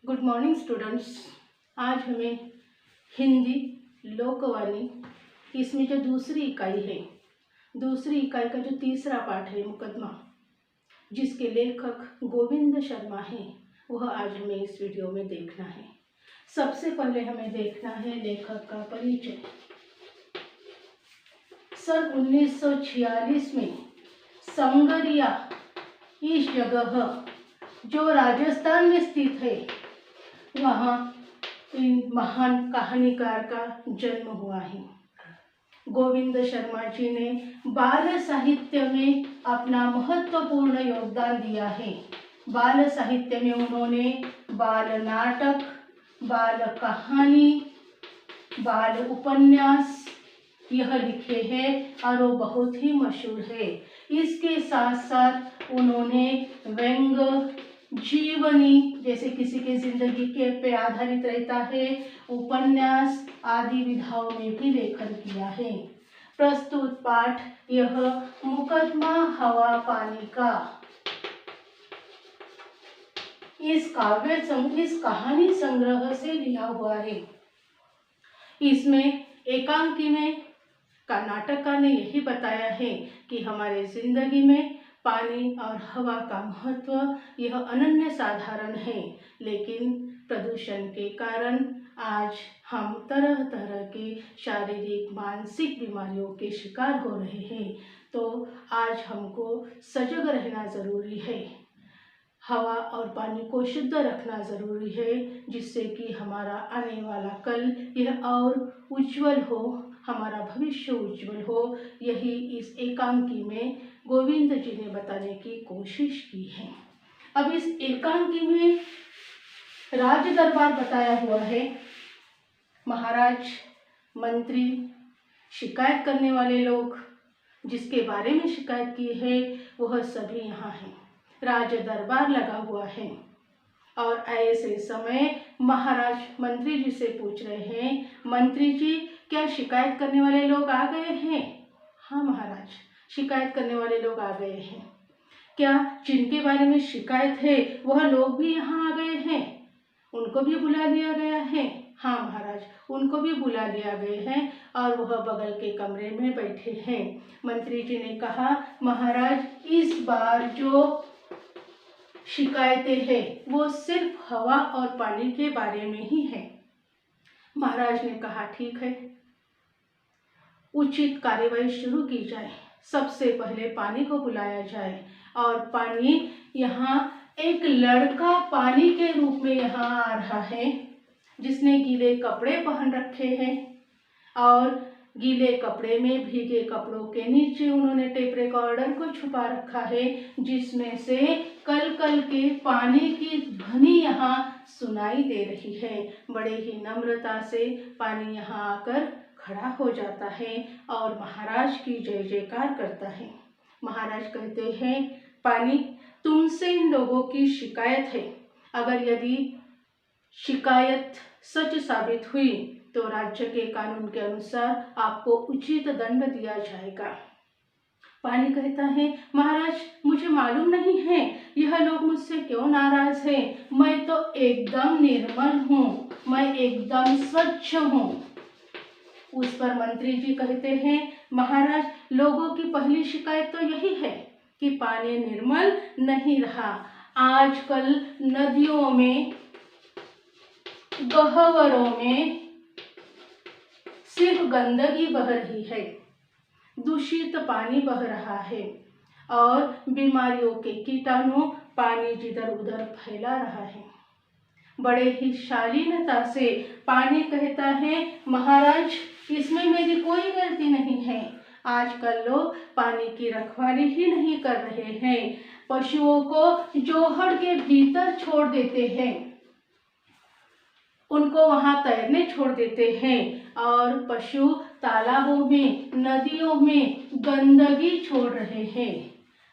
Good morning students. आज हमें हिंदी लोकवाणी इसमें जो दूसरी इकाई है, दूसरी इकाई का जो तीसरा पाठ है मुकदमा, जिसके लेखक गोविंद शर्मा हैं, वह आज हमें इस वीडियो में देखना है। सबसे पहले हमें देखना है लेखक का परिचय। सन 1946 में संगरिया इस जगह जो राजस्थान में स्थित है, वहाँ इन महान कहानीकार का जन्म हुआ है। गोविंद शर्मा जी ने बाल साहित्य में अपना महत्वपूर्ण योगदान दिया है। बाल साहित्य में उन्होंने बाल नाटक, बाल कहानी, बाल उपन्यास यह लिखे हैं और वो बहुत ही मशहूर है। इसके साथ साथ उन्होंने व्यंग, जीवनी जैसे किसी के जिंदगी के पे आधारित रहता है, उपन्यास आदि विधाओं में भी लेखन किया है। प्रस्तुत पाठ यह मुकदमा हवा पानी का इस कहानी संग्रह से लिया हुआ है। इसमें एकांकी में नाटककार ने यही बताया है कि हमारे जिंदगी में पानी और हवा का महत्व यह अनन्य साधारण है, लेकिन प्रदूषण के कारण आज हम तरह तरह के शारीरिक मानसिक बीमारियों के शिकार हो रहे हैं। तो आज हमको सजग रहना ज़रूरी है, हवा और पानी को शुद्ध रखना ज़रूरी है, जिससे कि हमारा आने वाला कल यह और उज्जवल हो, हमारा भविष्य उज्जवल हो। यही इस एकांकी में गोविंद जी ने बताने की कोशिश की है। अब इस एकांकी में राज दरबार बताया हुआ है। महाराज, मंत्री, शिकायत करने वाले लोग, जिसके बारे में शिकायत की है वह सभी यहाँ हैं। राज दरबार लगा हुआ है और ऐसे समय महाराज मंत्री जी से पूछ रहे हैं, मंत्री जी क्या शिकायत करने वाले लोग आ गए हैं? हाँ महाराज, शिकायत करने वाले लोग आ गए हैं। क्या जिनके बारे में शिकायत है वह लोग भी यहाँ आ गए हैं? उनको भी बुला लिया गया है? हाँ महाराज, उनको भी बुला लिया गया है और वह बगल के कमरे में बैठे हैं। मंत्री जी ने कहा, महाराज इस बार जो शिकायतें हैं वो सिर्फ हवा और पानी के बारे में ही है। महाराज ने कहा, ठीक है, उचित कार्यवाही शुरू की जाए। सबसे पहले पानी को बुलाया जाए और पानी यहाँ एक लड़का पानी के रूप में यहाँ आ रहा है, जिसने गीले कपड़े पहन रखे हैं और गीले कपड़े में भीगे कपड़ों के नीचे उन्होंने टेप रिकॉर्डर को छुपा रखा है, जिसमें से कल कल के पानी की ध्वनि यहाँ सुनाई दे रही है। बड़े ही नम्रता से पानी यहाँ आकर खड़ा हो जाता है और महाराज की जय जयकार करता है। महाराज कहते हैं, पानी, तुमसे इन लोगों की शिकायत है। अगर यदि शिकायत सच साबित हुई तो राज्य के कानून के अनुसार आपको उचित दंड दिया जाएगा। पानी कहता है, महाराज मुझे मालूम नहीं है यह लोग मुझसे क्यों नाराज हैं। मैं तो एकदम निर्मल हूँ, मैं एकदम स्वच्छ हूँ। उस पर मंत्री जी कहते हैं, महाराज लोगों की पहली शिकायत तो यही है कि पानी निर्मल नहीं रहा। आजकल नदियों में, गहवरों में सिर्फ गंदगी बह रही है, दूषित पानी बह रहा है और बीमारियों के कीटाणु पानी जिधर उधर फैला रहा है। बड़े ही शालीनता से पानी कहता है, महाराज इसमें मेरी कोई गलती नहीं है। आजकल लोग पानी की रखवाली ही नहीं कर रहे हैं, पशुओं को जोहड़ के भीतर छोड़ देते हैं, उनको वहाँ तैरने छोड़ देते हैं और पशु तालाबों में, नदियों में गंदगी छोड़ रहे हैं।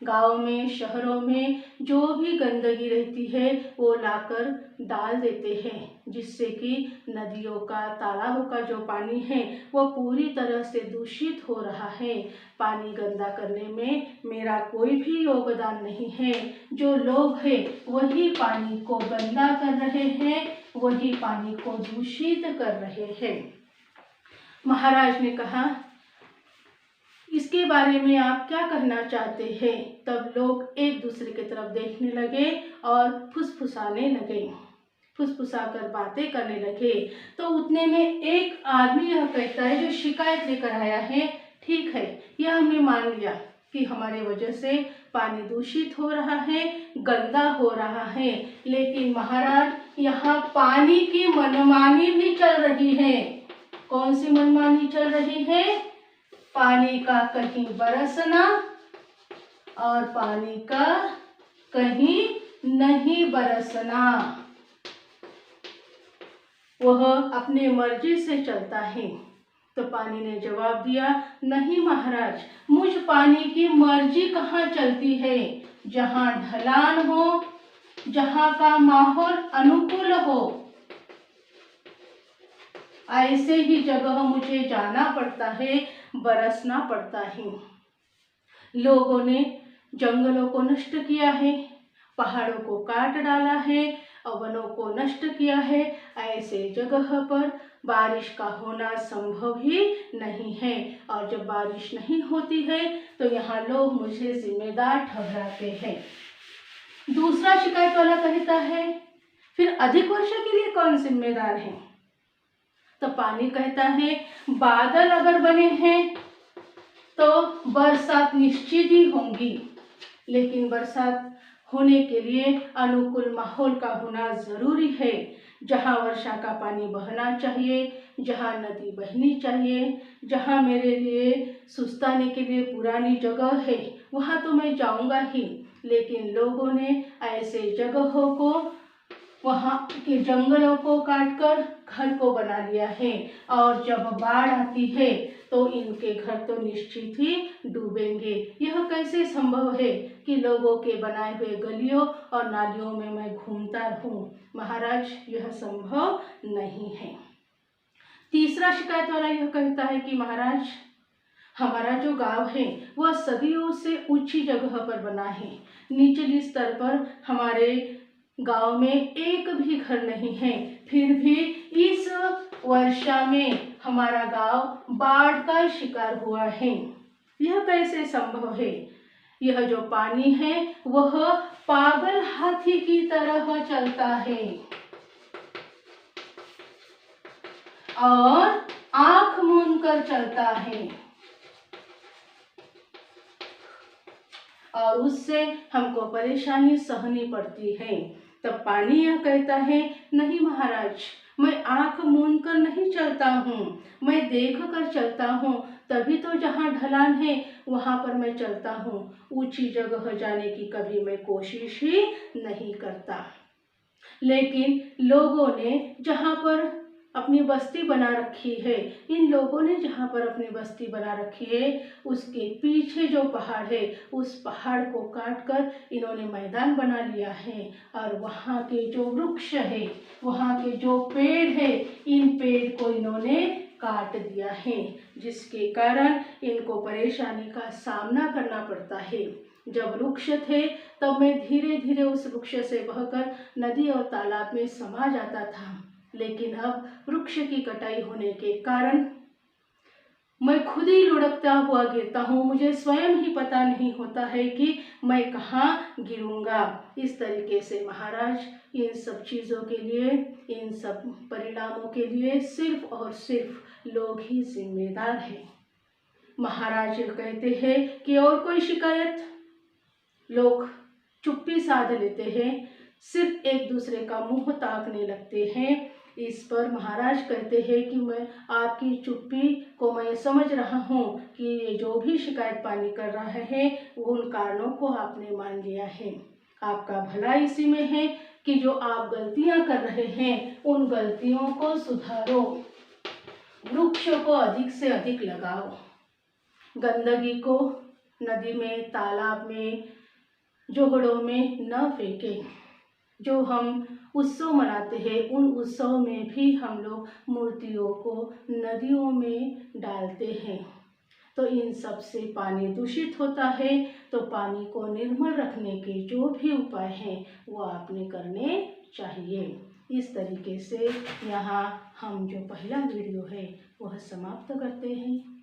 गाँव में, शहरों में जो भी गंदगी रहती है वो लाकर डाल देते हैं, जिससे कि नदियों का, तालाबों का जो पानी है वो पूरी तरह से दूषित हो रहा है। पानी गंदा करने में मेरा कोई भी योगदान नहीं है। जो लोग हैं वही पानी को गंदा कर रहे हैं, वही पानी को दूषित कर रहे हैं। महाराज ने कहा, इसके बारे में आप क्या कहना चाहते हैं? तब लोग एक दूसरे की तरफ देखने लगे और फुसफुसाने लगे, फुसफुसाकर बातें करने लगे। तो उतने में एक आदमी यह कहता है, जो शिकायत लेकर आया है, ठीक है, यह हमने मान लिया कि हमारे वजह से पानी दूषित हो रहा है, गंदा हो रहा है, लेकिन महाराज यहाँ पानी की मनमानी भी चल रही है। कौन सी मनमानी चल रही है? पानी का कहीं बरसना और पानी का कहीं नहीं बरसना। वह अपनी मर्जी से चलता है। तो पानी ने जवाब दिया, नहीं महाराज, मुझ पानी की मर्जी कहाँ चलती है? जहाँ ढलान हो, जहाँ का माहौल अनुकूल हो, ऐसे ही जगह मुझे जाना पड़ता है, बरसना पड़ता है। लोगों ने जंगलों को नष्ट किया है, पहाड़ों को काट डाला है और वनों को नष्ट किया है। ऐसे जगह पर बारिश का होना संभव ही नहीं है, और जब बारिश नहीं होती है तो यहाँ लोग मुझे जिम्मेदार ठहराते हैं। दूसरा शिकायत वाला कहता है, फिर अधिक वर्षा के लिए कौन जिम्मेदार है? तो पानी कहता है, बादल अगर बने हैं तो बरसात निश्चित ही होंगी, लेकिन बरसात होने के लिए अनुकूल माहौल का होना जरूरी है। जहाँ वर्षा का पानी बहना चाहिए, जहाँ नदी बहनी चाहिए, जहाँ मेरे लिए सुस्ताने के लिए पुरानी जगह है, वहाँ तो मैं जाऊँगा ही, लेकिन लोगों ने ऐसे जगहों को, वहाँ के जंगलों को काटकर घर को बना लिया है, और जब बाढ़ आती है तो इनके घर तो निश्चित ही डूबेंगे। यह कैसे संभव है कि लोगों के बनाए हुए गलियों और नालियों में मैं घूमता रहूं? महाराज, यह संभव नहीं है। तीसरा शिकायत वाला यह कहता है कि महाराज, हमारा जो गांव है वह सदियों से ऊंची जगह पर बना है। निचली स्तर पर हमारे गांव में एक भी घर नहीं है, फिर भी इस वर्षा में हमारा गांव बाढ़ का शिकार हुआ है। यह कैसे संभव है? यह जो पानी है वह पागल हाथी की तरह चलता है और आंख मूंद कर चलता है, और उससे हमको परेशानी सहनी पड़ती है। तब पानी यह कहता है, नहीं महाराज, मैं आंख मूंद कर नहीं चलता हूँ, मैं देख कर चलता हूँ, तभी तो जहाँ ढलान है वहाँ पर मैं चलता हूँ। ऊंची जगह जाने की कभी मैं कोशिश ही नहीं करता। लेकिन लोगों ने जहाँ पर अपनी बस्ती बना रखी है, इन लोगों ने जहाँ पर अपनी बस्ती बना रखी है, उसके पीछे जो पहाड़ है, उस पहाड़ को काट कर इन्होंने मैदान बना लिया है, और वहाँ के जो वृक्ष है, वहाँ के जो पेड़ है, इन पेड़ को इन्होंने काट दिया है, जिसके कारण इनको परेशानी का सामना करना पड़ता है। जब वृक्ष थे तब मैं धीरे धीरे उस वृक्ष से बहकर नदी और तालाब में समा जाता था, लेकिन अब वृक्ष की कटाई होने के कारण मैं खुद ही लुढ़कता हुआ गिरता हूँ। मुझे स्वयं ही पता नहीं होता है कि मैं कहाँ गिरूंगा। इस तरीके से महाराज, इन सब चीज़ों के लिए, इन सब परिणामों के लिए सिर्फ और सिर्फ लोग ही जिम्मेदार हैं। महाराज कहते हैं कि और कोई शिकायत? लोग चुप्पी साध लेते हैं, सिर्फ एक दूसरे का मुंह ताकने लगते हैं। इस पर महाराज कहते हैं कि मैं आपकी चुप्पी को मैं समझ रहा हूँ कि ये जो भी शिकायत पानी कर रहा है उन कारणों को आपने मान लिया है। आपका भला इसी में है कि जो आप गलतियाँ कर रहे हैं उन गलतियों को सुधारो, वृक्षों को अधिक से अधिक लगाओ, गंदगी को नदी में, तालाब में, जोहड़ों में न फेंकें। जो हम उत्सव मनाते हैं उन उत्सव में भी हम लोग मूर्तियों को नदियों में डालते हैं, तो इन सब से पानी दूषित होता है। तो पानी को निर्मल रखने के जो भी उपाय हैं वो आपने करने चाहिए। इस तरीके से यहाँ हम जो पहला वीडियो है वह समाप्त करते हैं।